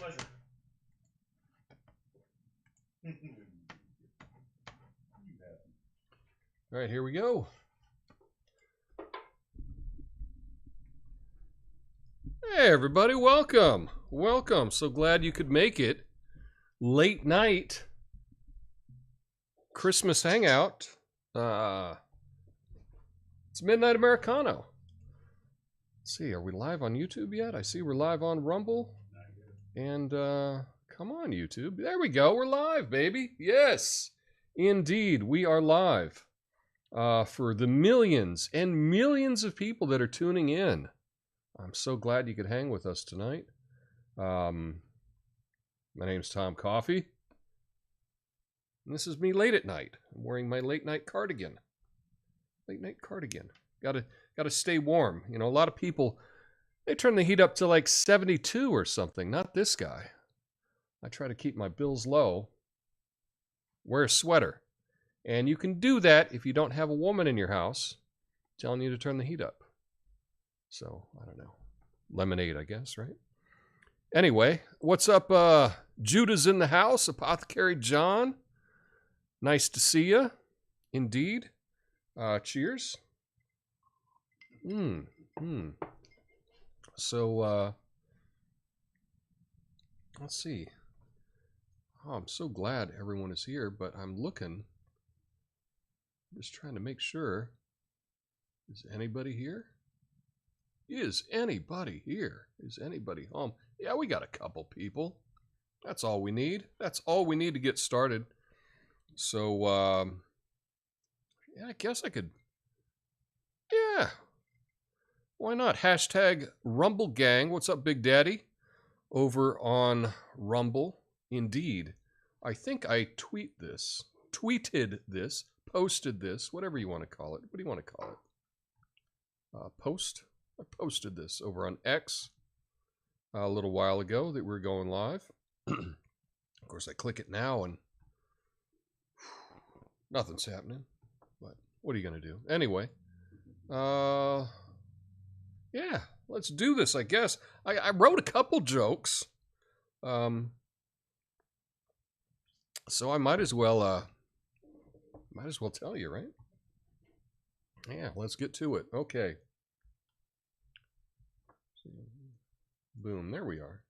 Pleasure. All right, here we go. Hey, everybody, welcome. Welcome. So glad you could make it. Late night Christmas hangout. It's Midnight Americano. Let's see, are we live on YouTube yet? I see we're live on Rumble. And come on, YouTube. There we go. We're live, baby. Yes, indeed, we are live. For the millions and millions of people that are tuning in. I'm so glad you could hang with us tonight. My name's Tom Coffey. And this is me late at night. I'm wearing my late night cardigan. Late night cardigan. Gotta stay warm. You know, a lot of people, they turn the heat up to like 72 or something. Not this guy. I try to keep my bills low. Wear a sweater. And you can do that if you don't have a woman in your house telling you to turn the heat up. So, I don't know. Lemonade, I guess, right? Anyway, what's up? Judah's in the house. Apothecary John. Nice to see you. Indeed. Cheers. So, let's see. Oh, I'm so glad everyone is here, but I'm looking. Just trying to make sure. Is anybody here? Is anybody here? Is anybody home? Yeah, we got a couple people. That's all we need. That's all we need to get started. So, yeah, I guess I could. Yeah. Why not? Hashtag Rumble Gang. What's up, Big Daddy? Over on Rumble. Indeed. I think I tweeted this. Posted this, whatever you want to call it. What do you want to call it? Post? I posted this over on X a little while ago that we're going live. Of course, I click it now and nothing's happening. But what are you going to do? Anyway, yeah, let's do this, I guess. I wrote a couple jokes. So I might as well tell you, right? Yeah, let's get to it. Okay. Boom, there we are.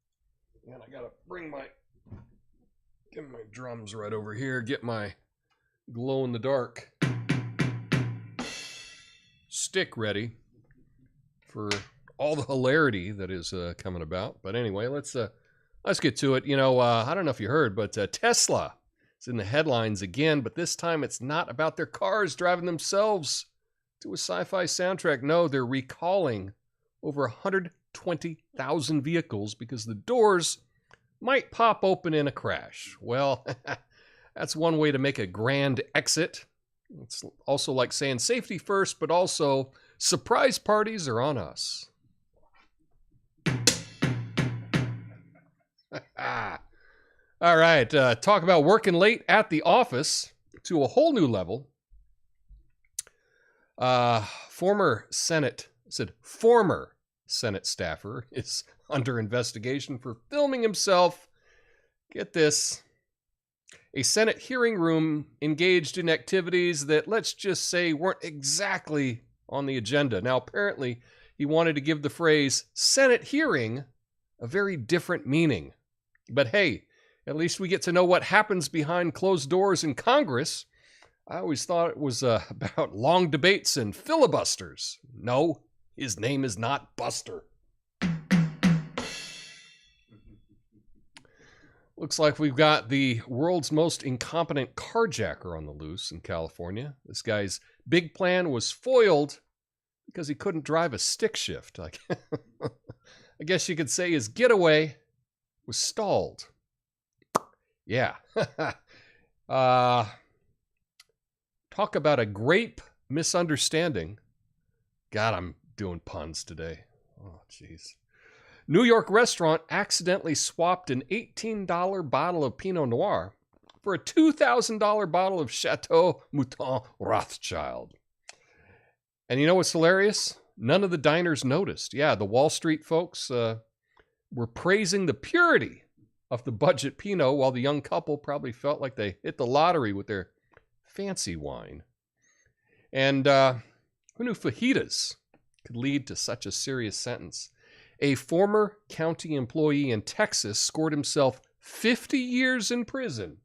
And I gotta get my drums right over here, get my glow-in-the-dark stick ready for all the hilarity that is coming about. But anyway, let's get to it. You know, I don't know if you heard, but Tesla. It's in the headlines again, but this time it's not about their cars driving themselves to a sci-fi soundtrack. No, they're recalling over 120,000 vehicles because the doors might pop open in a crash. Well, that's one way to make a grand exit. It's also like saying safety first, but also surprise parties are on us. All right, talk about working late at the office to a whole new level. Former Senate staffer is under investigation for filming himself. Get this. A Senate hearing room engaged in activities that, let's just say, weren't exactly on the agenda. Now, apparently, he wanted to give the phrase Senate hearing a very different meaning. But hey, at least we get to know what happens behind closed doors in Congress. I always thought it was about long debates and filibusters. No, his name is not Buster. Looks like we've got the world's most incompetent carjacker on the loose in California. This guy's big plan was foiled because he couldn't drive a stick shift. I guess you could say his getaway was stalled. Yeah. Talk about a grape misunderstanding. God, I'm doing puns today. Oh, jeez. New York restaurant accidentally swapped an $18 bottle of Pinot Noir for a $2,000 bottle of Chateau Mouton Rothschild. And you know what's hilarious? None of the diners noticed. Yeah, the Wall Street folks were praising the purity of the budget Pinot, while the young couple probably felt like they hit the lottery with their fancy wine. And who knew fajitas could lead to such a serious sentence? A former county employee in Texas scored himself 50 years in prison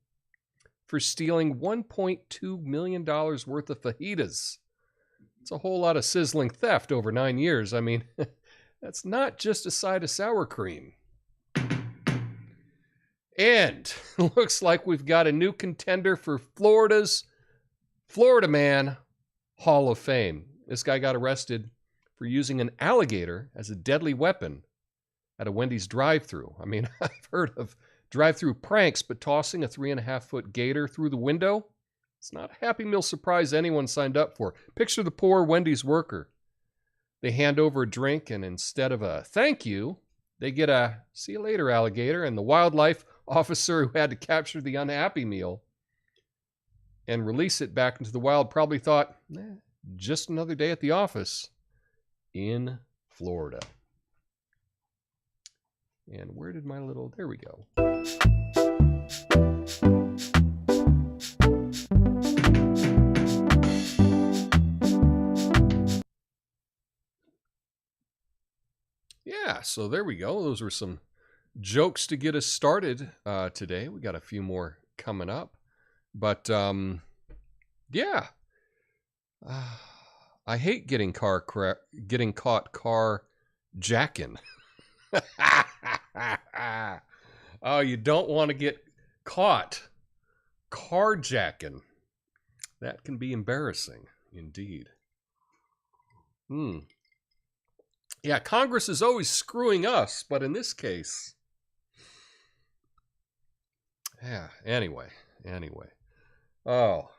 for stealing $1.2 million worth of fajitas. It's a whole lot of sizzling theft over 9 years. I mean, that's not just a side of sour cream. And looks like we've got a new contender for Florida's Florida Man Hall of Fame. This guy got arrested for using an alligator as a deadly weapon at a Wendy's drive-thru. I mean, I've heard of drive-thru pranks, but tossing a 3.5-foot gator through the window, it's not a Happy Meal surprise anyone signed up for. Picture the poor Wendy's worker. They hand over a drink, and instead of a thank you, they get a see you later, alligator. And the wildlife officer who had to capture the unhappy meal and release it back into the wild probably thought, just another day at the office in Florida. And where did my little... There we go. Yeah, so there we go. Those were some jokes to get us started today. We got a few more coming up. But, yeah. I hate getting caught car jacking. Oh, you don't want to get caught carjacking. That can be embarrassing, indeed. Yeah, Congress is always screwing us, but in this case... Yeah, anyway. Oh,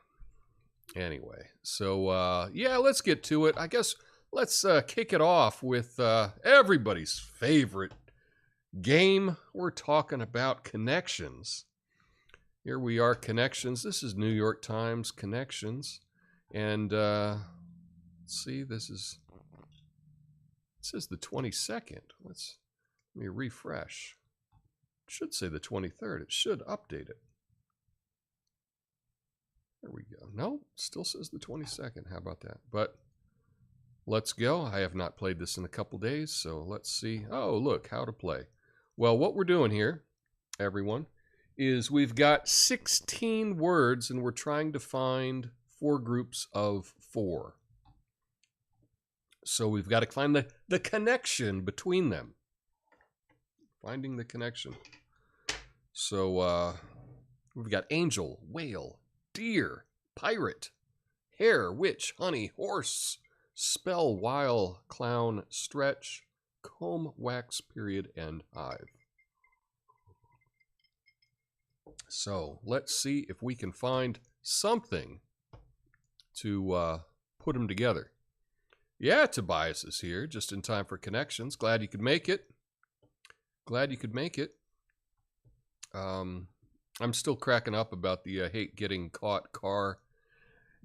anyway. So, yeah, let's get to it. I guess let's kick it off with everybody's favorite game. We're talking about connections. Here we are, connections. This is New York Times connections. And let's see, this is... It says the 22nd. Let me refresh. It should say the 23rd. It should update it. There we go. No, it still says the 22nd. How about that? But let's go. I have not played this in a couple days, so let's see. Oh, look, how to play. Well, what we're doing here, everyone, is we've got 16 words, and we're trying to find 4 groups of 4. So we've got to find the connection between them. Finding the connection. So we've got angel, whale, deer, pirate, hare, witch, honey, horse, spell, while, clown, stretch, comb, wax, period, and hive. So let's see if we can find something to put them together. Yeah, Tobias is here, just in time for connections. Glad you could make it. I'm still cracking up about the hate getting caught car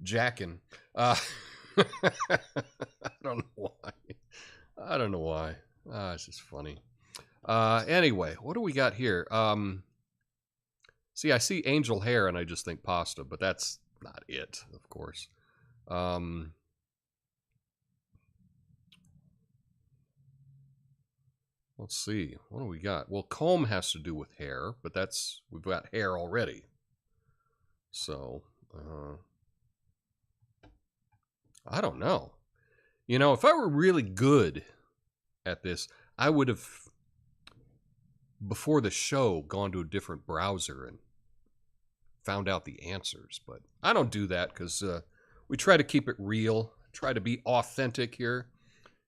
jacking. I don't know why. It's just funny. Anyway, what do we got here? See, I see angel hair and I just think pasta, but that's not it, of course. Let's see. What do we got? Well, comb has to do with hair, but we've got hair already. So, I don't know. You know, if I were really good at this, I would have, before the show, gone to a different browser and found out the answers. But I don't do that because we try to keep it real, try to be authentic here.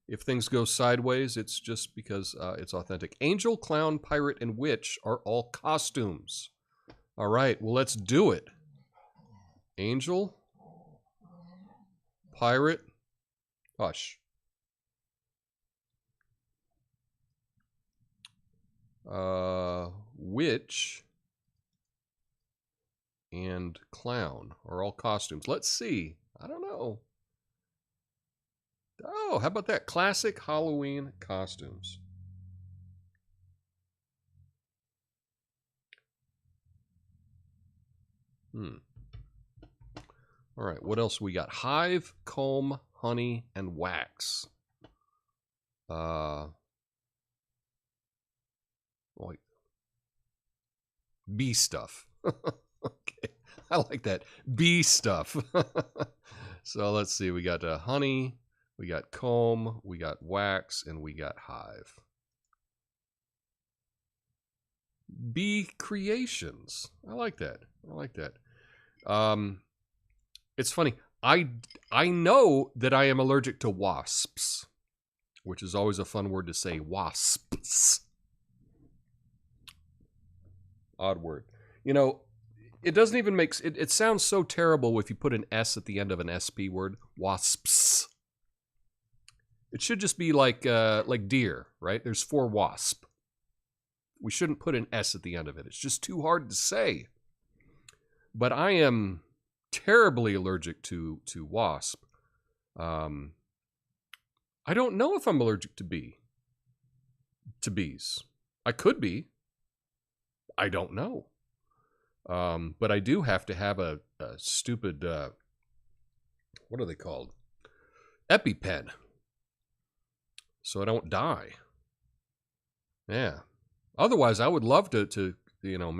If things go sideways, it's just because it's authentic. Angel, clown, pirate, and witch are all costumes. All right, well, let's do it. Angel, pirate, hush. Witch and clown are all costumes. Let's see. I don't know. Oh, how about that? Classic Halloween costumes. All right, what else we got? Hive, comb, honey, and wax. Wait. Bee stuff. Okay, I like that. Bee stuff. So let's see. We got honey, we got comb, we got wax, and we got hive. Bee creations. I like that. I like that. It's funny. I know that I am allergic to wasps, which is always a fun word to say. Wasps. Odd word. You know, it doesn't even make it sounds so terrible if you put an S at the end of an SP word. Wasps. It should just be like deer, right? There's 4 wasp. We shouldn't put an S at the end of it. It's just too hard to say. But I am terribly allergic to wasp. I don't know if I'm allergic to bees. I could be. I don't know. But I do have to have a stupid, what are they called? EpiPen. So I don't die. Yeah. Otherwise, I would love to you know,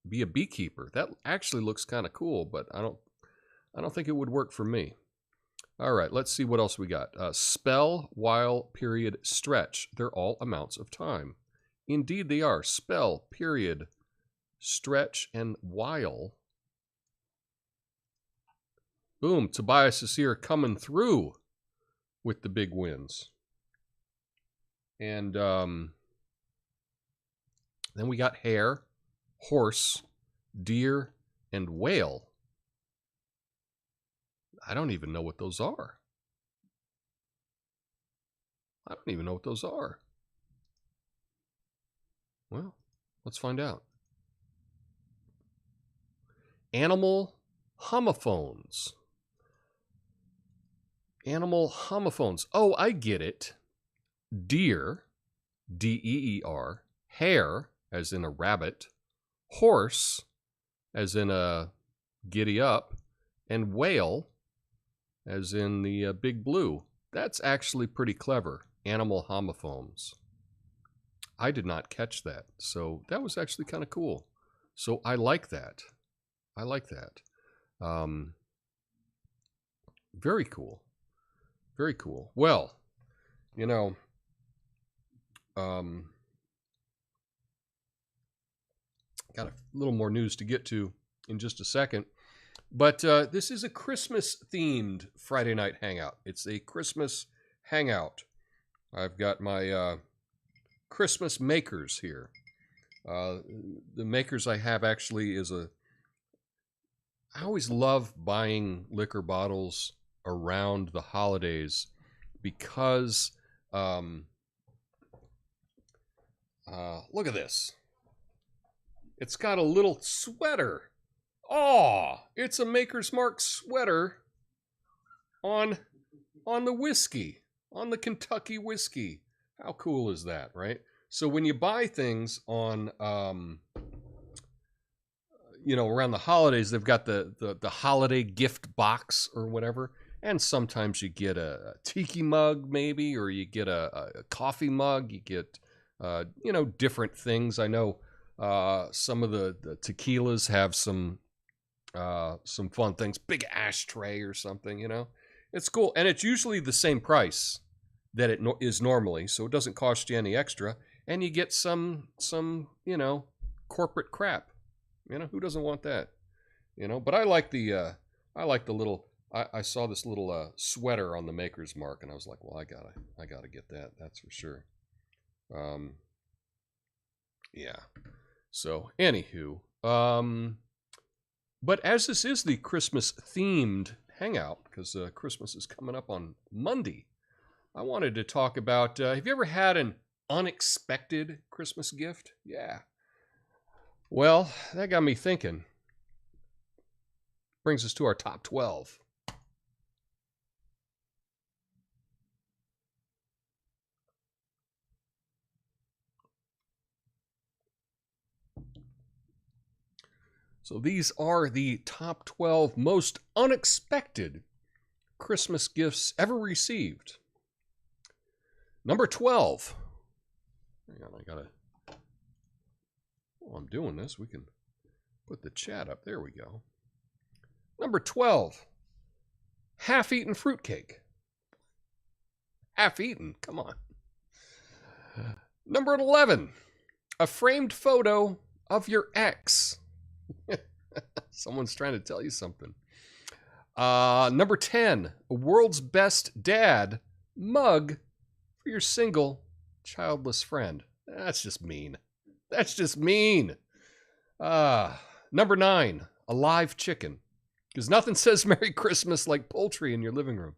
be a beekeeper. That actually looks kind of cool, but I don't think it would work for me. All right, let's see what else we got. Spell, while, period, stretch. They're all amounts of time. Indeed they are. Spell, period, stretch, and while. Boom, Tobias is here coming through with the big wins. And then we got hare, horse, deer, and whale. I don't even know what those are. I don't even know what those are. Well, let's find out. Animal homophones. Animal homophones. Oh, I get it. Deer, D-E-E-R, hare, as in a rabbit, horse, as in a giddy up, and whale, as in the big blue. That's actually pretty clever. Animal homophones. I did not catch that, so that was actually kind of cool. So I like that. I like that. Very cool. Very cool. Well, you know, got a little more news to get to in just a second. But this is a Christmas-themed Friday night hangout. It's a Christmas hangout. I've got my Christmas makers here. The makers I have actually is I always love buying liquor bottles around the holidays because look at this. It's got a little sweater. Oh, it's a Maker's Mark sweater on the whiskey, on the Kentucky whiskey. How cool is that, right? So when you buy things on, you know, around the holidays, they've got the holiday gift box or whatever. And sometimes you get a tiki mug maybe, or you get a coffee mug. You get, you know, different things. I know some of the tequilas have some fun things. Big ashtray or something, you know. It's cool. And it's usually the same price that it is normally, so it doesn't cost you any extra. And you get some you know, corporate crap. You know, who doesn't want that? You know, but I like the little, I saw this little sweater on the Maker's Mark, and I was like, well, I gotta get that. That's for sure. Yeah. So, anywho, but as this is the Christmas-themed hangout, because Christmas is coming up on Monday, I wanted to talk about, have you ever had an unexpected Christmas gift? Yeah. Well, that got me thinking. Brings us to our top 12. So these are the top 12 most unexpected Christmas gifts ever received. Number 12. Hang on, I gotta... While I'm doing this, we can put the chat up. There we go. Number 12. Half-eaten fruitcake. Half-eaten, come on. Number 11. A framed photo of your ex. Someone's trying to tell you something. Number 10. A world's best dad mug for your single, childless friend. That's just mean. That's just mean. Number 9. A live chicken. Because nothing says Merry Christmas like poultry in your living room.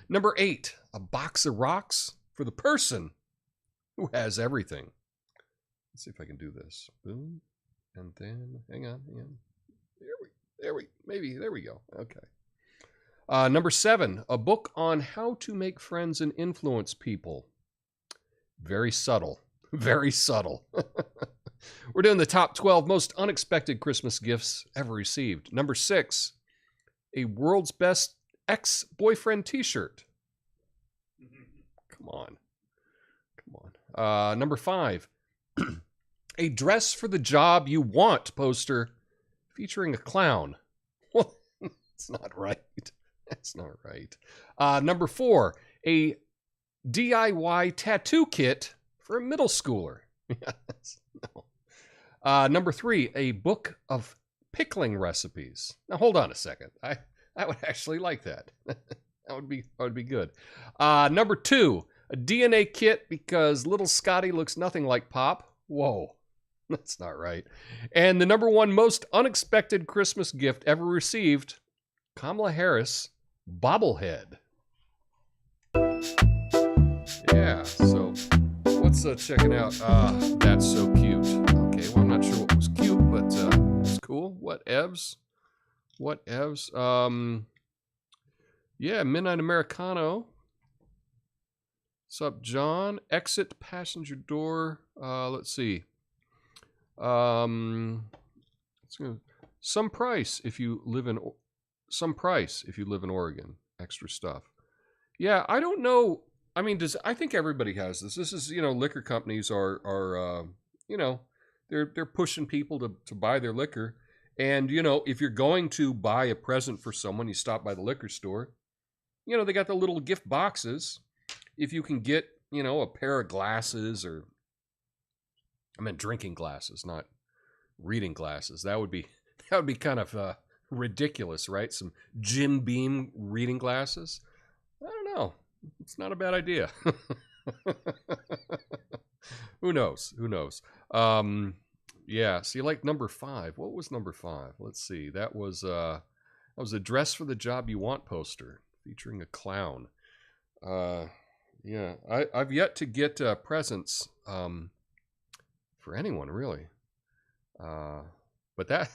Number 8. A box of rocks for the person who has everything. Let's see if I can do this. Boom. And then, hang on. There we go. Okay. Number 7. A book on how to make friends and influence people. Very subtle. Very subtle. We're doing the top 12 most unexpected Christmas gifts ever received. Number 6. A world's best ex-boyfriend t-shirt. Come on. Number 5. A dress for the job you want poster featuring a clown. Well, that's not right. That's not right. Number 4. A DIY tattoo kit for a middle schooler. No. Number 3. A book of pickling recipes. Now, hold on a second. I would actually like that. That would be good. Number 2. A DNA kit because little Scotty looks nothing like Pop. Whoa, that's not right. And the number 1 most unexpected Christmas gift ever received, Kamala Harris bobblehead. Yeah, so what's checking out? That's so cute. Okay, well, I'm not sure what was cute, but it's cool. What evs? Yeah, Midnight Americano. What's up, John? Exit passenger door. Let's see. Some price if you live in Oregon. Extra stuff. Yeah, I don't know. I mean, I think everybody has this. This is, liquor companies are they're pushing people to buy their liquor. And, if you're going to buy a present for someone, you stop by the liquor store. They got the little gift boxes. If you can get, a pair of glasses drinking glasses, not reading glasses. That would be kind of ridiculous, right? Some Jim Beam reading glasses. I don't know. It's not a bad idea. Who knows? Yeah. See, like number 5. What was number 5? Let's see. That was a dress for the job you want poster featuring a clown. Yeah, I've yet to get presents for anyone really, but that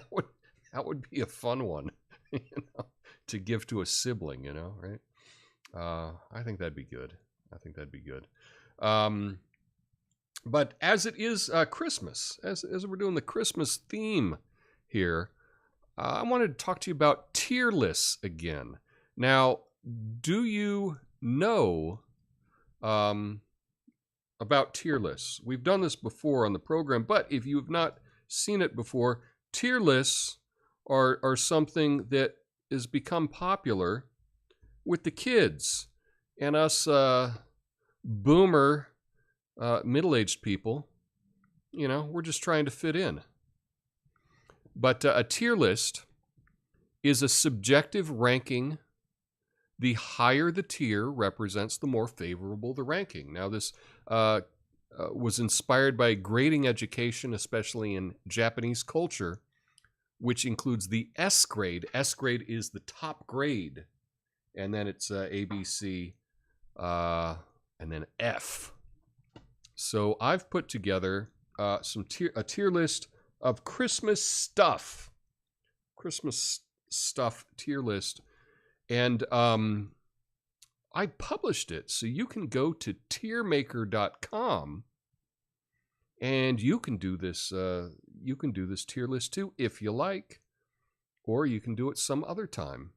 would be a fun one, to give to a sibling, right? I think that'd be good. But as it is Christmas, as we're doing the Christmas theme here, I wanted to talk to you about tier lists again. Now, do you know about tier lists? We've done this before on the program, but if you have not seen it before, tier lists are something that has become popular with the kids and us boomer middle-aged people. We're just trying to fit in. But a tier list is a subjective ranking. The higher the tier represents, the more favorable the ranking. Now, this was inspired by grading education, especially in Japanese culture, which includes the S grade. S grade is the top grade, and then it's A, B, C, and then F. So I've put together a tier list of Christmas stuff tier list. And I published it, so you can go to tiermaker.com and you can do this you can do this tier list too if you like, or you can do it some other time.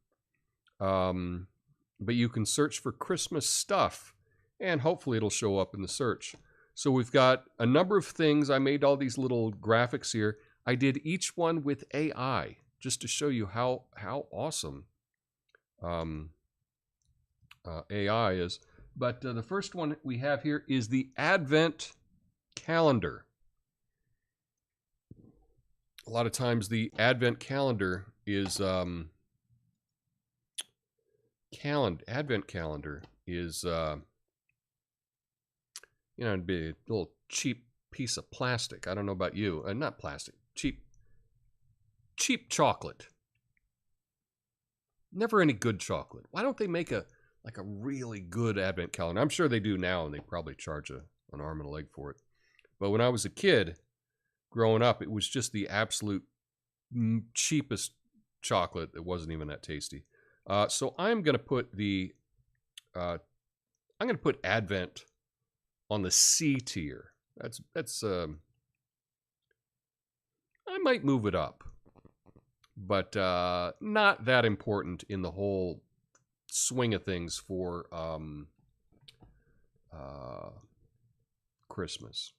But you can search for Christmas stuff, and hopefully it'll show up in the search. So we've got a number of things. I made all these little graphics here. I did each one with AI just to show you how awesome AI is. But the first one we have here is the Advent calendar. A lot of times the Advent calendar is Advent calendar is you know, it'd be a little cheap piece of plastic. I don't know about you. Not plastic. Cheap chocolate. Never any good chocolate. Why don't they make a really good Advent calendar? I'm sure they do now, and they probably charge an arm and a leg for it. But when I was a kid, growing up, it was just the absolute cheapest chocolate that wasn't even that tasty. So I'm going to put Advent on the C tier. That's I might move it up, but not that important in the whole swing of things for Christmas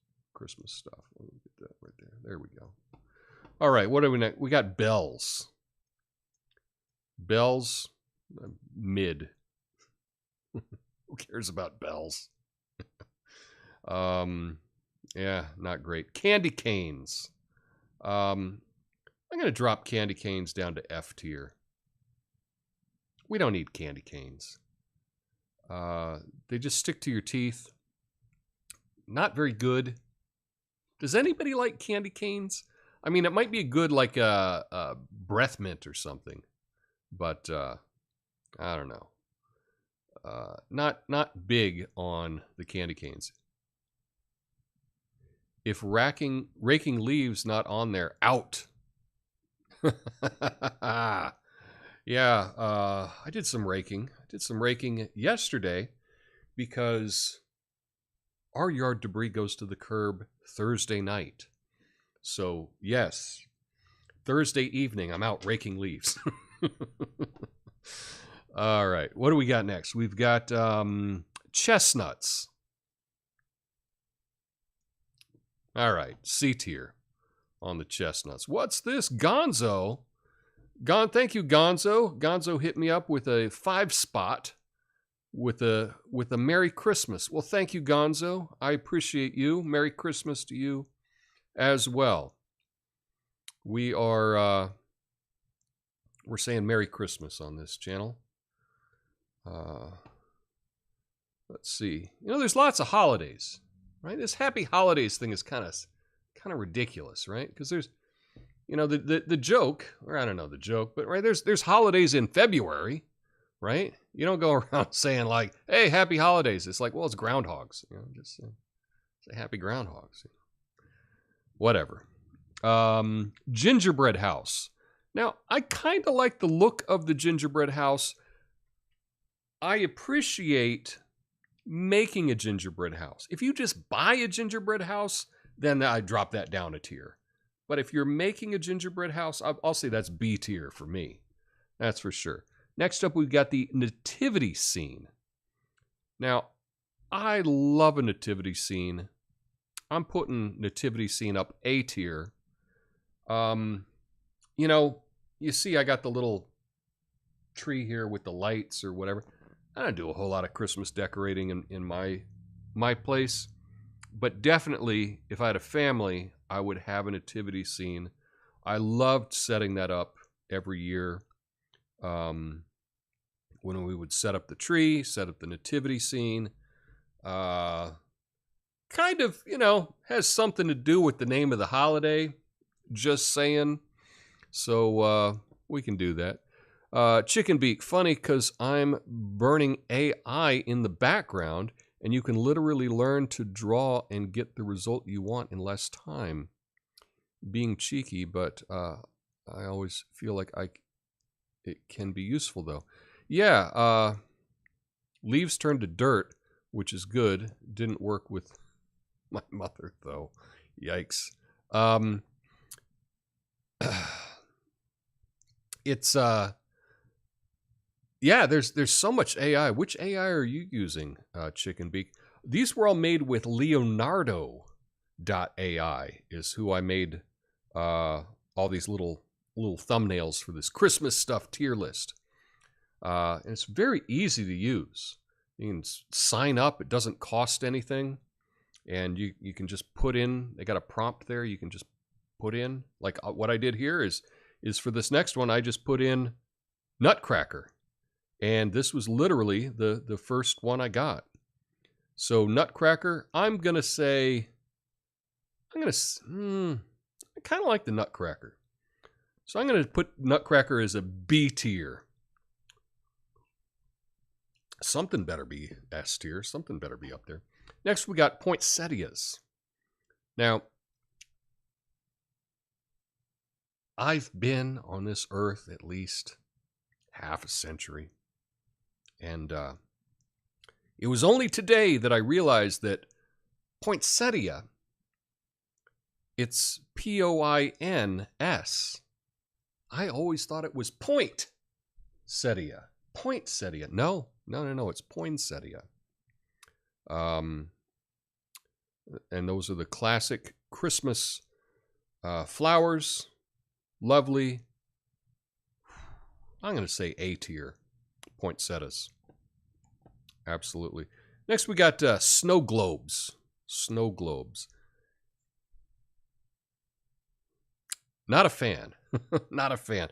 stuff. Let me get that right there. There we go. All right, what do we next? We got bells. Bells, mid. Who cares about bells? Yeah, not great. Candy canes. I'm going to drop candy canes down to F tier. We don't need candy canes. They just stick to your teeth. Not very good. Does anybody like candy canes? I mean, it might be good like a breath mint or something, but I don't know. Not big on the candy canes. If raking leaves not on there, out. Yeah, I did some raking. I did some raking yesterday because our yard debris goes to the curb Thursday night. So, yes, Thursday evening, I'm out raking leaves. All right, what do we got next? We've got chestnuts. All right, C tier on the chestnuts. What's this? Gonzo. Thank you, Gonzo. Gonzo hit me up with a 5-spot with a Merry Christmas. Well, thank you, Gonzo. I appreciate you. Merry Christmas to you as well. We are we're saying Merry Christmas on this channel. Let's see. You know, there's lots of holidays, right? This Happy Holidays thing is kind of ridiculous, right? Because there's, you know, the joke, or I don't know the joke, but right, there's holidays in February, right? You don't go around saying like, "Hey, Happy Holidays." It's like, well, it's groundhogs, you know, just say Happy Groundhogs. Whatever. Gingerbread house. Now, I kind of like the look of the gingerbread house. I appreciate making a gingerbread house. If you just buy a gingerbread house, then I drop that down a tier. But if you're making a gingerbread house, I'll say that's B tier for me. That's for sure. Next up, we've got the nativity scene. Now, I love a nativity scene. I'm putting nativity scene up A tier. You know, you see I got the little tree here with the lights or whatever. I don't do a whole lot of Christmas decorating in my place. But definitely, if I had a family, I would have a nativity scene. I loved setting that up every year. When we would set up the tree, set up the nativity scene. Kind of, you know, has something to do with the name of the holiday. Just saying. So we can do that. Chicken beak, funny because I'm burning AI in the background, and you can literally learn to draw and get the result you want in less time. Being cheeky, but I always feel like it can be useful though. Yeah, leaves turned to dirt, which is good. Didn't work with my mother though. Yikes. it's yeah, there's so much AI. Which AI are you using, Chicken Beak? These were all made with Leonardo.ai is who I made all these little thumbnails for this Christmas stuff tier list. And it's very easy to use. You can sign up. It doesn't cost anything. And you can just put in, they got a prompt there. You can just put in, like what I did here is for this next one, I just put in Nutcracker. And this was literally the first one I got. So Nutcracker, I kind of like the Nutcracker. So I'm going to put Nutcracker as a B tier. Something better be S tier. Something better be up there. Next, we got poinsettias. Now, I've been on this earth at least half a century. And it was only today that I realized that poinsettia, it's P-O-I-N-S. I always thought it was poinsettia. Poinsettia. No, it's poinsettia. And those are the classic Christmas flowers. Lovely. I'm going to say A tier. Poinsettias. Absolutely. Next we got snow globes. Snow globes. Not a fan. Not a fan.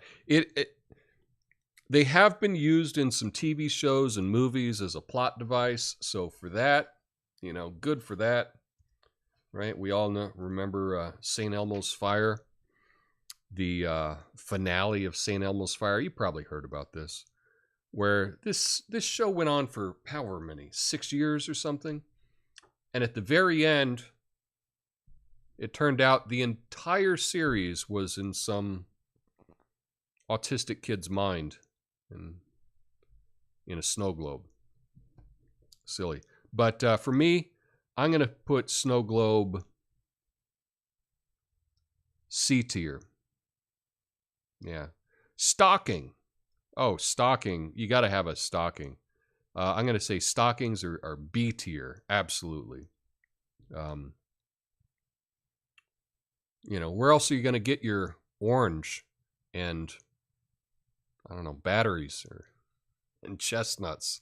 They have been used in some TV shows and movies as a plot device. So for that, good for that. Right? We all remember St. Elmo's Fire. The finale of St. Elmo's Fire. You probably heard about this. Where this show went on for however many, 6 years or something. And at the very end, it turned out the entire series was in some autistic kid's mind in a snow globe. Silly. But for me, I'm going to put snow globe C tier. Yeah. Stocking. Oh, stocking. You got to have a stocking. I'm going to say stockings are B tier. Absolutely. Where else are you going to get your orange and, I don't know, batteries and chestnuts?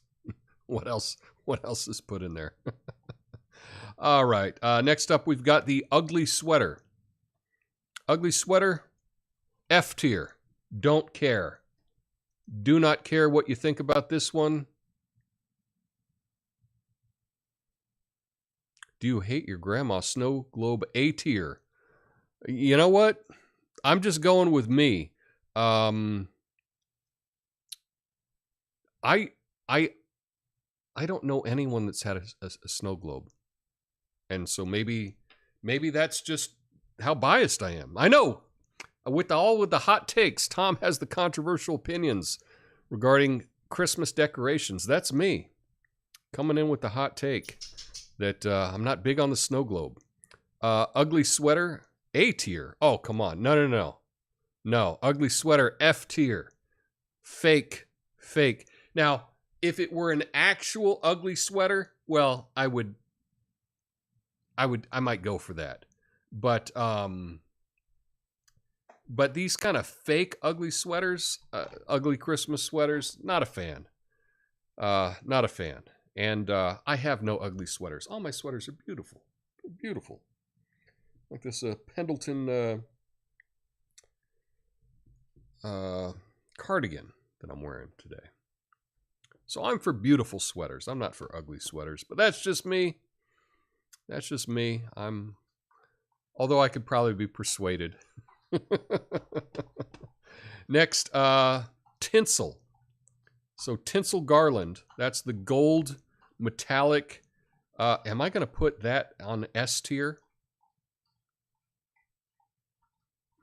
What else is put in there? All right. Next up, we've got the ugly sweater. Ugly sweater, F tier. Don't care. Do not care what you think about this one. Do you hate your grandma? Snow globe A tier. You know what? I'm just going with me. I don't know anyone that's had a snow globe. And so maybe that's just how biased I am. I know. With the hot takes, Tom has the controversial opinions regarding Christmas decorations. That's me coming in with the hot take that I'm not big on the snow globe. Ugly sweater, A tier. Oh, come on. No. Ugly sweater, F tier. Fake. Now, if it were an actual ugly sweater, well, I might go for that. But these kind of fake ugly sweaters, ugly Christmas sweaters, not a fan. Not a fan. And I have no ugly sweaters. All my sweaters are beautiful. They're beautiful. Like this Pendleton cardigan that I'm wearing today. So I'm for beautiful sweaters. I'm not for ugly sweaters. But that's just me. That's just me. Although I could probably be persuaded. Next, tinsel. So tinsel garland. That's the gold metallic. Am I going to put that on S tier?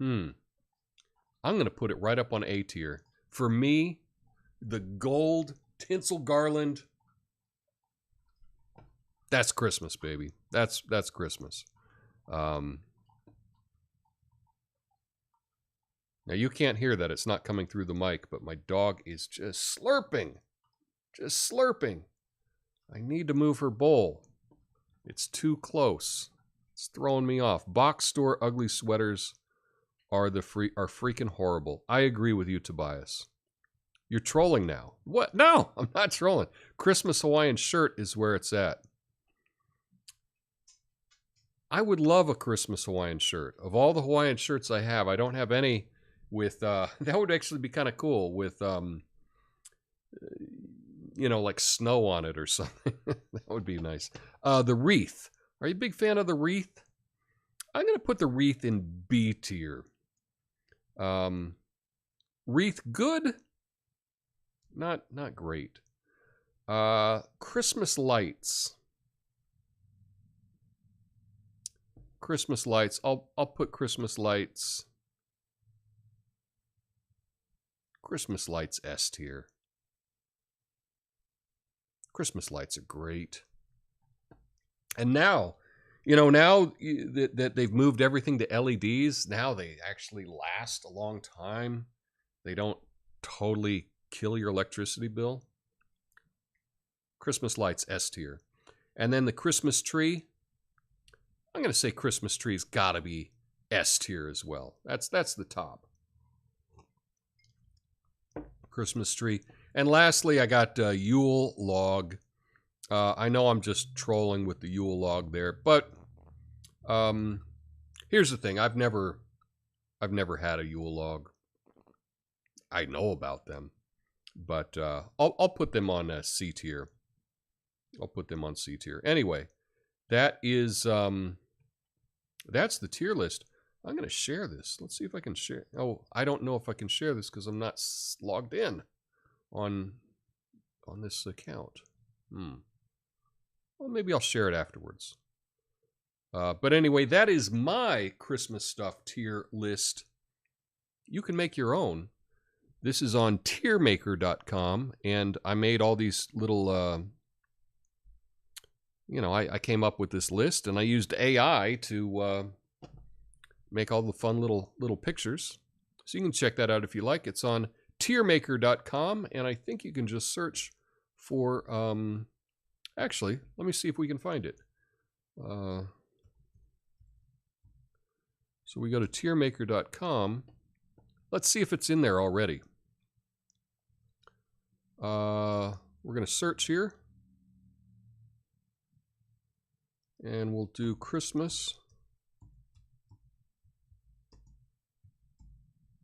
I'm going to put it right up on A tier. For me, the gold tinsel garland. That's Christmas, baby. That's Christmas. Now, you can't hear that. It's not coming through the mic, but my dog is just slurping. Just slurping. I need to move her bowl. It's too close. It's throwing me off. Box store ugly sweaters are freaking horrible. I agree with you, Tobias. You're trolling now. What? No, I'm not trolling. Christmas Hawaiian shirt is where it's at. I would love a Christmas Hawaiian shirt. Of all the Hawaiian shirts I have, I don't have any with, that would actually be kind of cool with, you know, like snow on it or something. That would be nice. The wreath. Are you a big fan of the wreath? I'm going to put the wreath in B tier. Wreath, good. Not great. Christmas lights. Christmas lights. I'll put Christmas lights. Christmas lights S tier. Christmas lights are great. And now, you know, now that they've moved everything to LEDs, now they actually last a long time. They don't totally kill your electricity bill. Christmas lights S tier. And then the Christmas tree, I'm going to say Christmas tree's got to be S tier as well. That's the top. Christmas tree. And lastly, I got Yule log. I know I'm just trolling with the Yule log there, but here's the thing. I've never had a Yule log. I know about them, but I'll put them on C tier. I'll put them on C tier. Anyway, that is that's the tier list. I'm going to share this. Let's see if I can share. Oh, I don't know if I can share this because I'm not logged in on this account. Well, maybe I'll share it afterwards. But anyway, that is my Christmas stuff tier list. You can make your own. This is on tiermaker.com, and I made all these little, you know, I came up with this list, and I used AI to make all the fun little pictures. So you can check that out if you like. It's on tiermaker.com, and I think you can just search for, actually, let me see if we can find it. So we go to tiermaker.com. Let's see if it's in there already. We're going to search here. And we'll do Christmas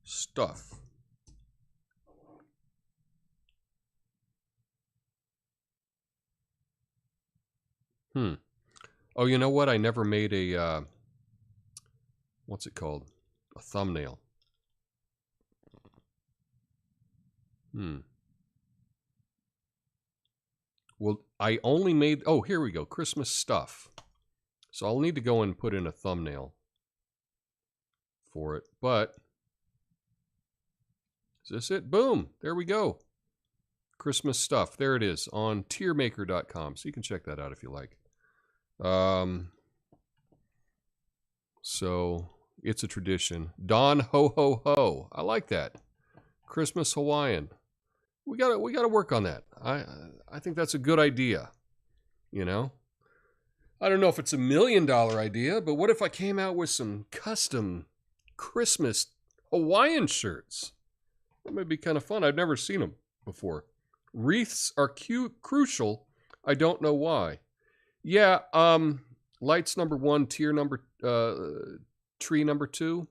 stuff. Oh, you know what? I never made a, what's it called? A thumbnail. Well, I only made, oh, here we go. Christmas stuff. So I'll need to go and put in a thumbnail for it. But, is this it? Boom. There we go. Christmas stuff. There it is on tiermaker.com. So you can check that out if you like. So it's a tradition. Don ho ho ho. I like that. Christmas Hawaiian. We gotta work on that. I think that's a good idea. You know? I don't know if it's $1 million idea, but what if I came out with some custom Christmas Hawaiian shirts? That might be kind of fun. I've never seen them before. Wreaths are crucial. I don't know why. Yeah, lights number 1, tier number, tree number 2.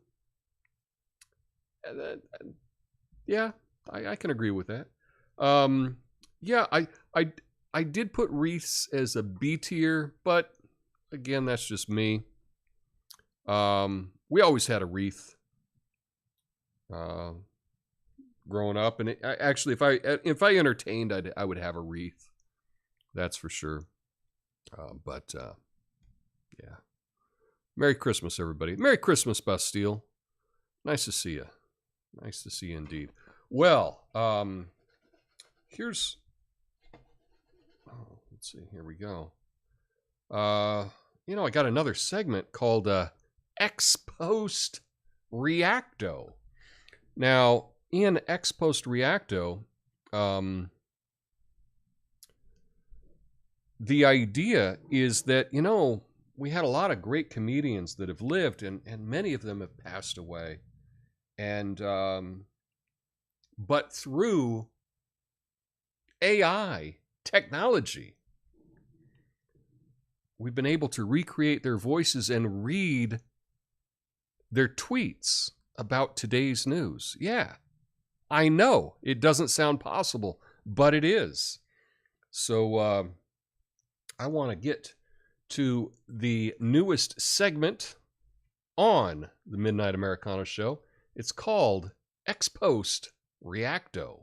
Yeah, I can agree with that. Yeah, I did put wreaths as a B tier, but again, that's just me. We always had a wreath growing up, and actually, if I entertained, I would have a wreath. That's for sure. Yeah. Merry Christmas, everybody. Merry Christmas, Bastille. Nice to see you. Nice to see you indeed. Well, here's... Oh, let's see. Here we go. You know, I got another segment called Ex Post Reacto. Now, in ex post reacto, the idea is that, you know, we had a lot of great comedians that have lived, and many of them have passed away. And, but through AI technology, we've been able to recreate their voices and read their tweets about today's news. Yeah, I know it doesn't sound possible, but it is. So I want to get to the newest segment on the Midnight Americano show. It's called Ex Post Reacto.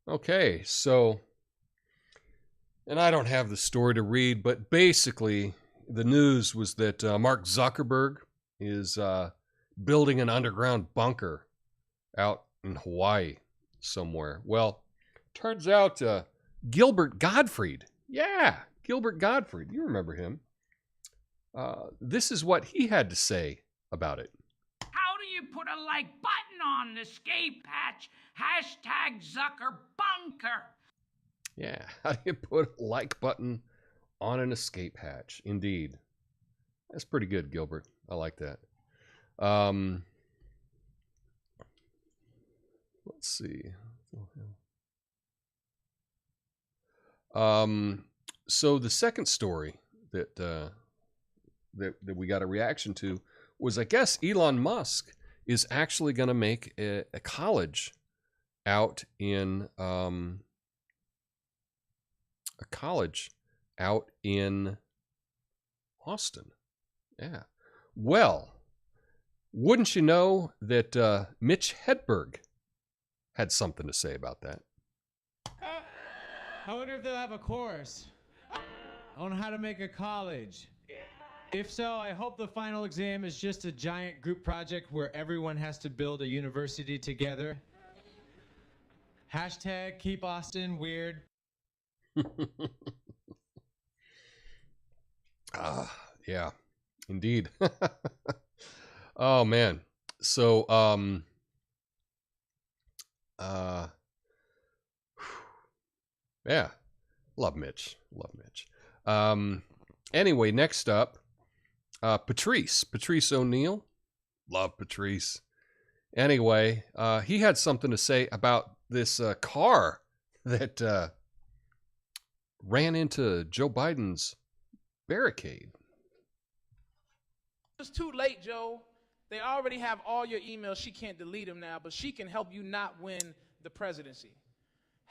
Okay, so, and I don't have the story to read, but basically the news was that Mark Zuckerberg is building an underground bunker out in Hawaii somewhere. Well, turns out Gilbert Gottfried, yeah, Gilbert Gottfried, you remember him. This is what he had to say about it. How do you put a like button on the escape hatch? Hashtag Zuckerbunker. Yeah, how do you put a like button on an escape hatch? Indeed. That's pretty good, Gilbert. I like that. Let's see. So the second story that that we got a reaction to was, I guess, Elon Musk is actually going to make a college out in Austin. Yeah. Well, wouldn't you know that Mitch Hedberg had something to say about that? I wonder if they'll have a course on how to make a college. If so, I hope the final exam is just a giant group project where everyone has to build a university together. Hashtag keep Austin weird. Yeah, indeed. Oh man. So yeah, love Mitch. Anyway, next up, Patrice O'Neill. Love Patrice. Anyway, he had something to say about this car that ran into Joe Biden's barricade. It's too late, Joe. They already have all your emails. She can't delete them now, but she can help you not win the presidency.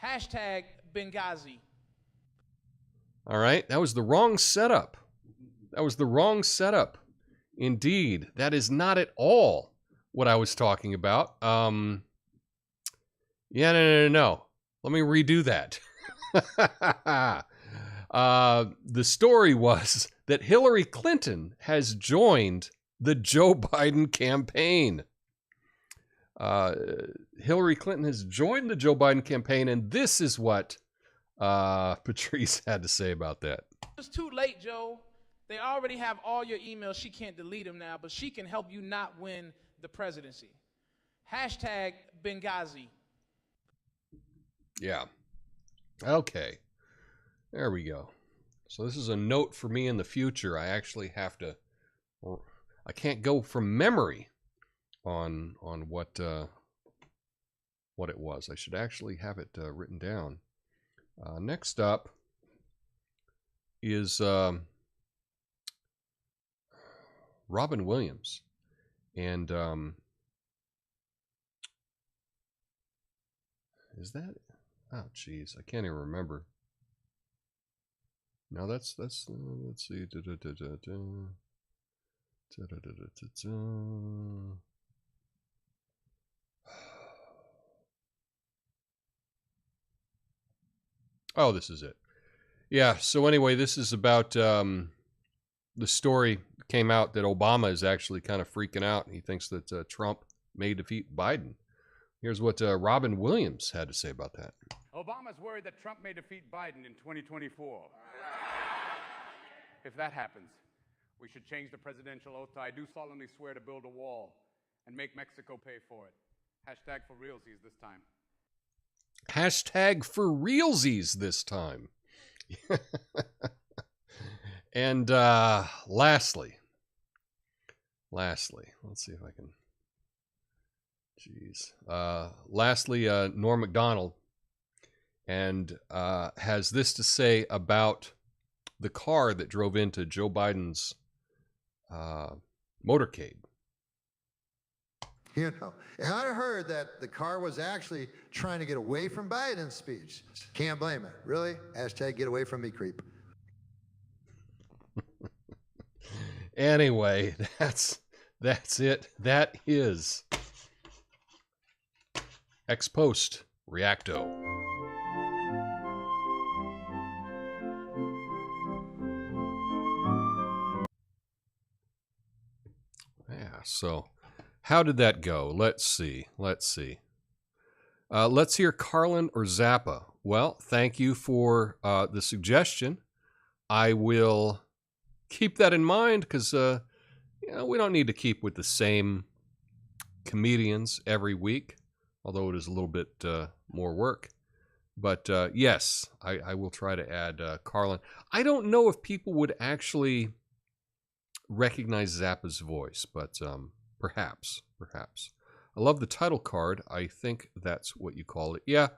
Hashtag Benghazi. All right, that was the wrong setup. Indeed, that is not at all what I was talking about. Yeah, no. Let me redo that. The story was that Hillary Clinton has joined the Joe Biden campaign. Hillary Clinton has joined the Joe Biden campaign, and this is what Patrice had to say about that. It's too late, Joe. They already have all your emails. She can't delete them now, but she can help you not win the presidency. Hashtag Benghazi. Yeah. Okay. There we go. So this is a note for me in the future. I actually have to, I can't go from memory on what it was. I should actually have it written down. Next up is Robin Williams. And is that, oh geez, I can't even remember. No, that's let's see. Oh, this is it. Yeah, so anyway, this is about the story came out that Obama is actually kind of freaking out. He thinks that Trump may defeat Biden. Here's what Robin Williams had to say about that. Obama's worried that Trump may defeat Biden in 2024. if that happens, we should change the presidential oath to "I do solemnly swear to build a wall and make Mexico pay for it." Hashtag for realsies this time. Hashtag for realsies this time. And lastly, let's see if I can. Jeez. Lastly, Norm Macdonald and has this to say about the car that drove into Joe Biden's motorcade. You know, and I heard that the car was actually trying to get away from Biden's speech. Can't blame it. Really? Hashtag get away from me, creep. Anyway, that's it. That is Ex Post Reacto. Yeah, so how did that go? Let's see. Let's hear Carlin or Zappa. Well, thank you for the suggestion. I will keep that in mind because we don't need to keep with the same comedians every week, although it is a little bit more work. But yes, I will try to add Carlin. I don't know if people would actually recognize Zappa's voice, but perhaps. I love the title card. I think that's what you call it. Yeah,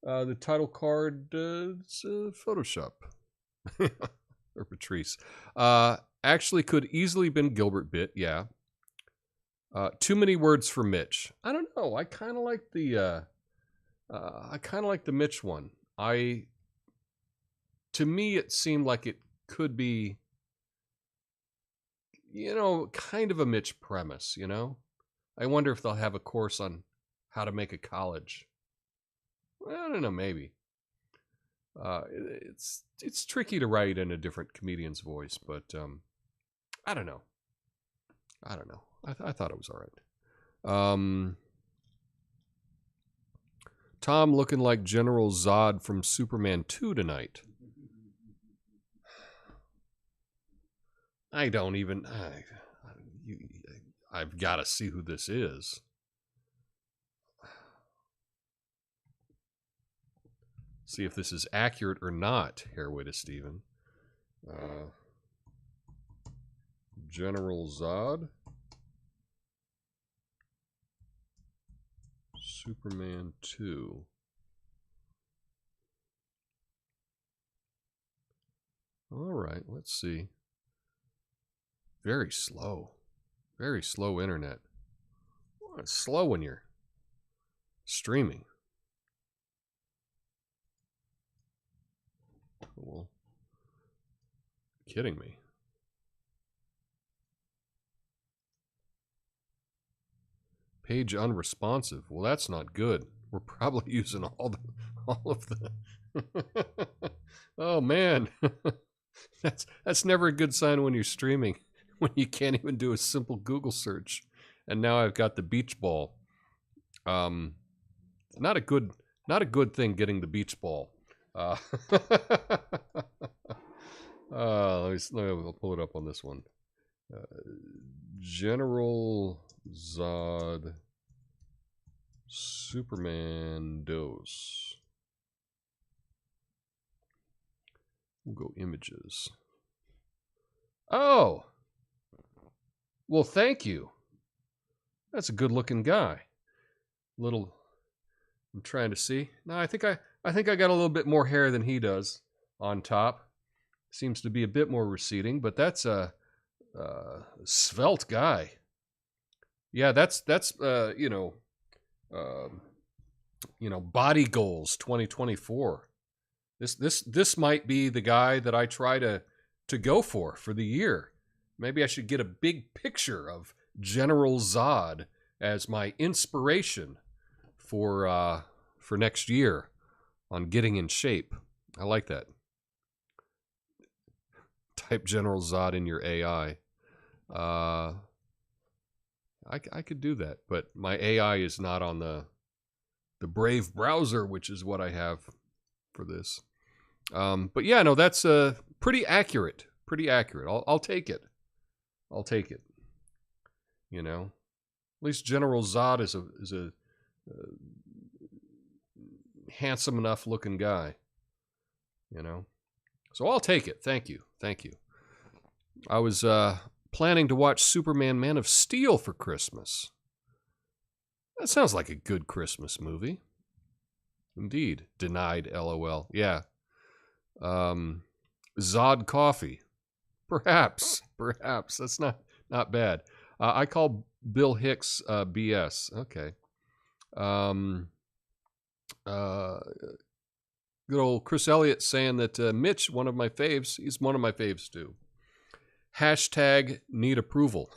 the title card is Photoshop. Or Patrice. Actually could easily been Gilbert Bit, yeah. Too many words for Mitch. I don't know. I kind of like the Mitch one. To me it seemed like it could be, kind of a Mitch premise, I wonder if they'll have a course on how to make a college. Well, I don't know, maybe. It's tricky to write in a different comedian's voice, but I don't know. I thought it was all right. Tom looking like General Zod from Superman 2 tonight. I don't even. I've got to see who this is. See if this is accurate or not, Hairway to Steven. General Zod. Superman 2. All right, let's see. Very slow. Very slow internet. Well, it's slow when you're streaming. Well, kidding me. Page unresponsive. Well, that's not good. We're probably using all of the. Oh man, that's never a good sign when you're streaming, when you can't even do a simple Google search. And now I've got the beach ball. Not a good thing getting the beach ball. Let me pull it up on this one. General Zod Superman Dose. We'll go images. Oh! Well, thank you. That's a good looking guy. I'm trying to see. No, I think I got a little bit more hair than he does on top. Seems to be a bit more receding, but that's a svelte guy. Yeah, that's body goals 2024. This might be the guy that I try to go for the year. Maybe I should get a big picture of General Zod as my inspiration for next year on getting in shape. I like that. Type General Zod in your AI. I could do that, but my AI is not on the Brave browser, which is what I have for this. But yeah, no, that's pretty accurate. pretty accurate. I'll take it. I'll take it. You know, at least General Zod is a handsome enough looking guy. You know, so I'll take it. Thank you. Thank you. I was planning to watch Superman Man of Steel for Christmas. That sounds like a good Christmas movie. Indeed. Denied, LOL. Yeah. Zod Coffey. Perhaps. That's not bad. I call Bill Hicks BS. Okay. Good old Chris Elliott saying that Mitch, one of my faves, he's one of my faves too. Hashtag need approval.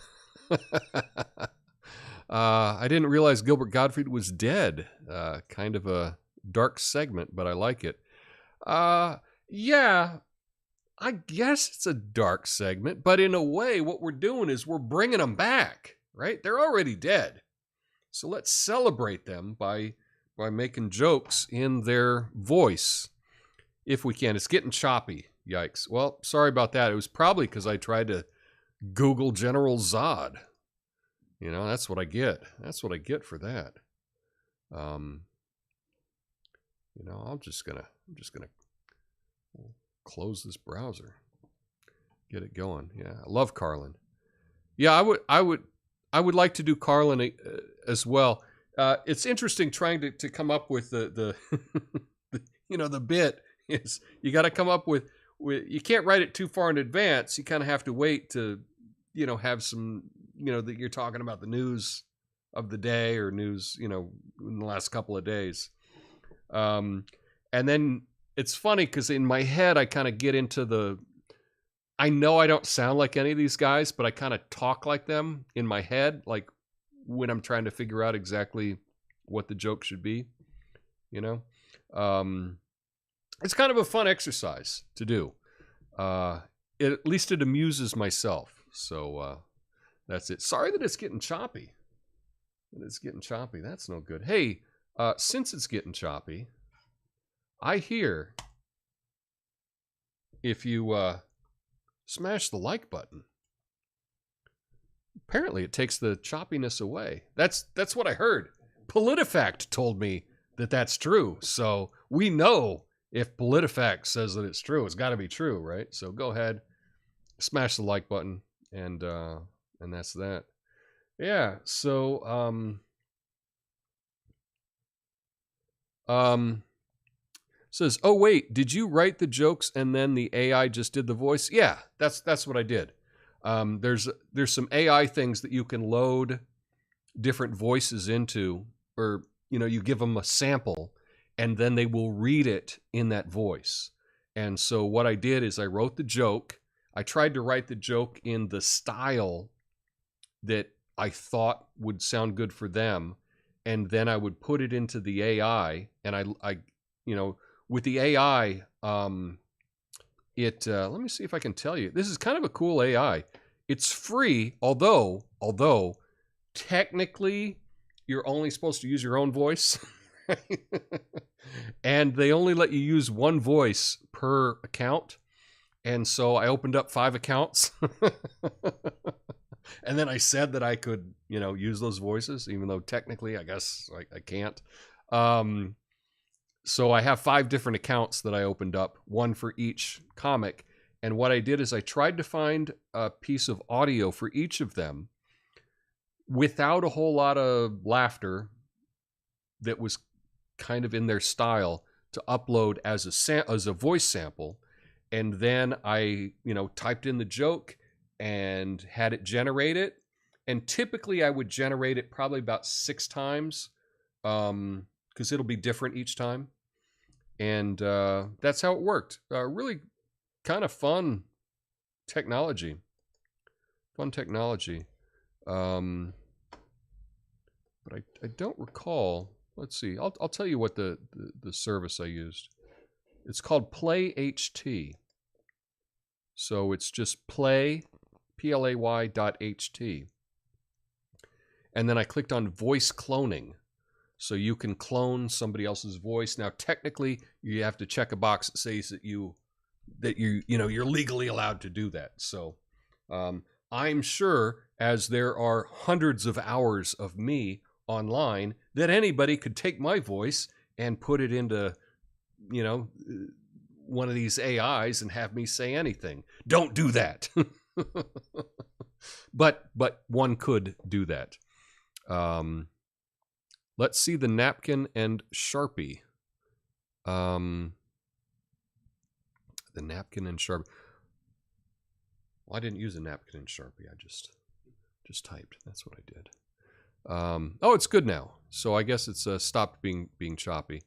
I didn't realize Gilbert Gottfried was dead. Kind of a dark segment, but I like it. Yeah, I guess it's a dark segment, but in a way, what we're doing is we're bringing them back, right? They're already dead. So let's celebrate them by making jokes in their voice, if we can. It's getting choppy. Yikes. Well, sorry about that. It was probably because I tried to Google General Zod. You know, that's what I get. That's what I get for that. You know, I'm just gonna close this browser, get it going. Yeah, I love Carlin. Yeah, I would like to do Carlin as well. It's interesting trying to come up with the the bit is you got to come up with you can't write it too far in advance. You kind of have to wait to have some that you're talking about the news of the day or news in the last couple of days. And then it's funny because in my head I kind of get into I know I don't sound like any of these guys, but I kind of talk like them in my head, like when I'm trying to figure out exactly what the joke should be, It's kind of a fun exercise to do. At least it amuses myself. So that's it. Sorry that it's getting choppy. That's no good. Hey, since it's getting choppy, I hear if you smash the like button, apparently it takes the choppiness away. That's what I heard. PolitiFact told me that that's true. So we know if PolitiFact says that it's true, it's got to be true, right? So go ahead, smash the like button, and that's that. Yeah. So says, oh wait, did you write the jokes and then the AI just did the voice? Yeah, that's what I did. There's some AI things that you can load different voices into, or you give them a sample and then they will read it in that voice. And so what I did is I wrote the joke. I tried to write the joke in the style that I thought would sound good for them, and then I would put it into the AI, and I with the AI, let me see if I can tell you. This is kind of a cool AI. It's free, although technically you're only supposed to use your own voice. And they only let you use one voice per account. And so I opened up 5 accounts. And then I said that I could, use those voices, even though technically I guess I can't. So I have 5 different accounts that I opened up, one for each comic. And what I did is I tried to find a piece of audio for each of them without a whole lot of laughter that was kind of in their style to upload as a voice sample. And then I, typed in the joke and had it generate it. And typically I would generate it probably about 6 times because it'll be different each time. And that's how it worked. Really kind of fun technology. But I don't recall. Let's see. I'll tell you what the service I used. It's called PlayHT. So it's just play, play.ht. And then I clicked on voice cloning. So you can clone somebody else's voice. Now, technically, you have to check a box that says that you that you're legally allowed to do that. So I'm sure, as there are hundreds of hours of me online, that anybody could take my voice and put it into, one of these AIs and have me say anything. Don't do that. But one could do that. Let's see the napkin and Sharpie. The napkin and Sharpie. Well, I didn't use a napkin and Sharpie. I just typed. That's what I did. Oh, it's good now. So I guess it's stopped being choppy.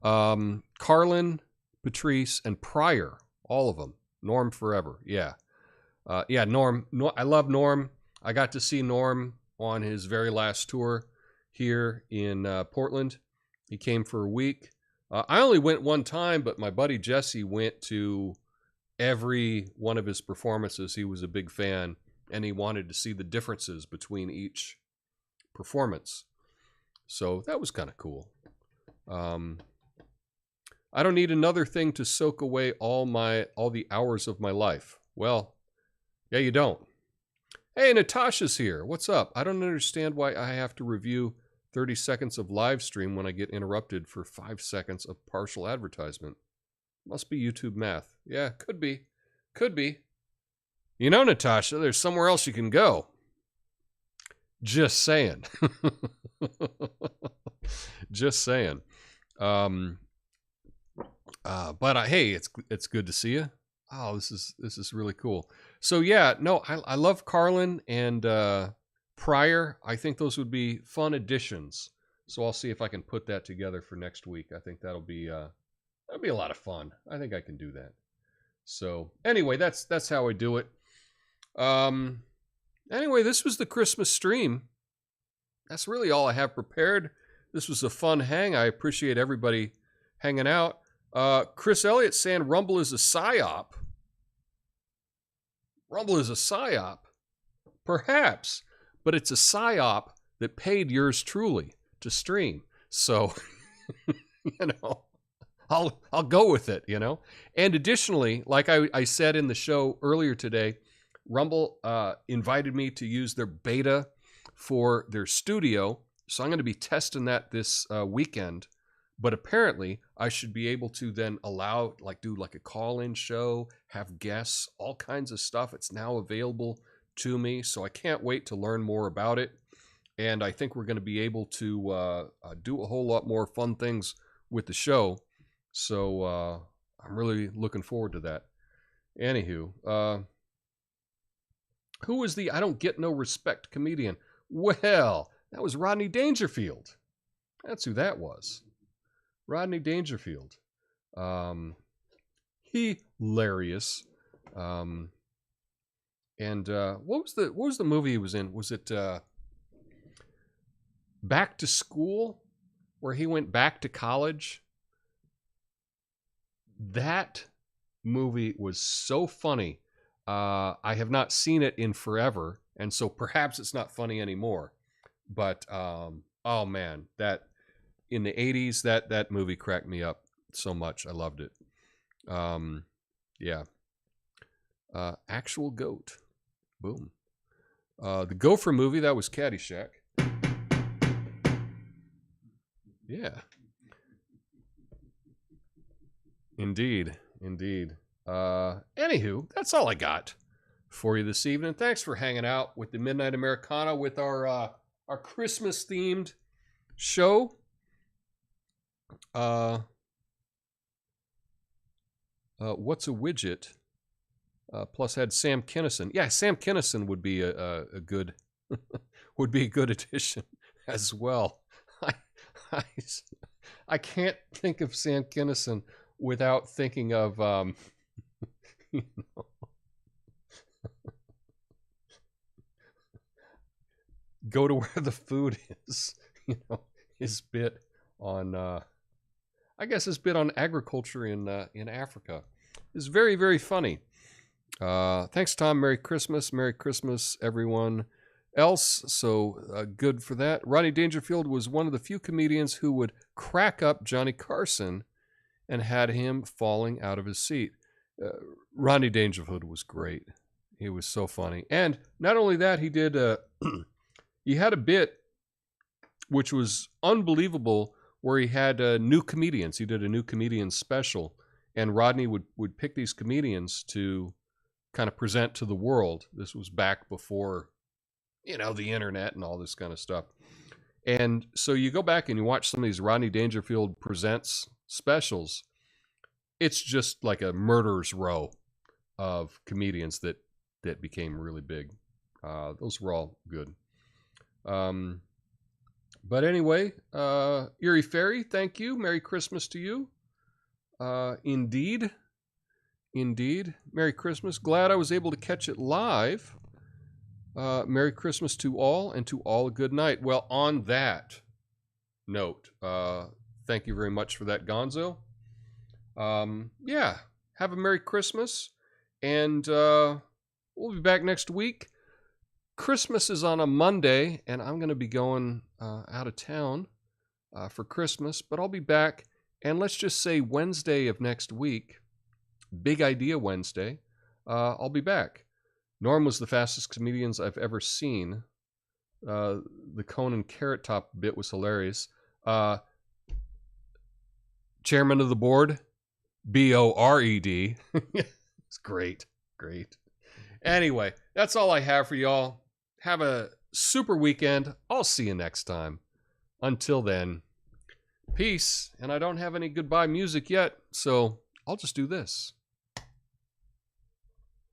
Carlin, Patrice, and Pryor, all of them. Norm forever. Yeah. Norm. I love Norm. I got to see Norm on his very last tour here in Portland. He came for a week. I only went one time, but my buddy Jesse went to every one of his performances. He was a big fan, and he wanted to see the differences between each performance. So that was kind of cool. I don't need another thing to soak away all the hours of my life. Well, yeah, you don't. Hey, Natasha's here. What's up? I don't understand why I have to review 30 seconds of live stream when I get interrupted for 5 seconds of partial advertisement. Must be YouTube math. Yeah, could be. Could be. Natasha, there's somewhere else you can go. Just saying. Just saying. But hey, it's good to see you. Oh, this is really cool. So yeah, no, I love Carlin and Pryor. I think those would be fun additions. So I'll see if I can put that together for next week. I think that'll be a lot of fun. I think I can do that. So anyway, that's how I do it. Anyway, this was the Christmas stream. That's really all I have prepared. This was a fun hang. I appreciate everybody hanging out. Chris Elliott saying Rumble is a psyop. Rumble is a psyop. Perhaps. But it's a psyop that paid yours truly to stream. So, I'll go with it, And additionally, like I said in the show earlier today, Rumble invited me to use their beta for their studio. So I'm going to be testing that this weekend. But apparently, I should be able to then do a call-in show, have guests, all kinds of stuff. It's now available to me, so I can't wait to learn more about it. And I think we're going to be able to do a whole lot more fun things with the show. So I'm really looking forward to that. Anywho, who was the I don't get no respect comedian? Well, that was Rodney Dangerfield. That's who that was. Rodney Dangerfield. Hilarious. And what was the movie he was in? Was it Back to School, where he went back to college? That movie was so funny. I have not seen it in forever, and so perhaps it's not funny anymore. But oh man, that in the 80s, that movie cracked me up so much. I loved it. Yeah. Actual Goat. Boom. The Gopher movie, that was Caddyshack. Yeah. Indeed. Anywho, that's all I got for you this evening. Thanks for hanging out with the Midnight Americano with our Christmas themed show. What's a widget? Plus had Sam Kinison. Yeah, Sam Kinison would be a good would be a good addition as well. I can't think of Sam Kinison without thinking of go to where the food is. His bit on I guess his bit on agriculture in Africa is very, very funny. Thanks, Tom. Merry Christmas, everyone else. So good for that. Rodney Dangerfield was one of the few comedians who would crack up Johnny Carson and had him falling out of his seat. Rodney Dangerfield was great. He was so funny. And not only that, he did, he had a bit which was unbelievable where he had new comedians. He did a new comedian special, and Rodney would pick these comedians to kind of present to the world. This was back before, you know, the internet and all this kind of stuff. And so you go back and you watch some of these Rodney Dangerfield Presents specials. It's just like a murderer's row of comedians that became really big. Those were all good. But anyway, Erie Fairy, thank you. Merry Christmas to you. Indeed. Merry Christmas. Glad I was able to catch it live. Merry Christmas to all, and to all a good night. Well, on that note, thank you very much for that, Gonzo. Yeah, have a Merry Christmas, and we'll be back next week. Christmas is on a Monday, and I'm going to be going out of town for Christmas, but I'll be back, and let's just say Wednesday of next week, Big Idea Wednesday, I'll be back. Norm was the fastest comedians I've ever seen. The Conan Carrot Top bit was hilarious. Chairman of the board, B-O-R-E-D. It's great. Anyway, that's all I have for y'all. Have a super weekend. I'll see you next time. Until then, peace. And I don't have any goodbye music yet, so I'll just do this.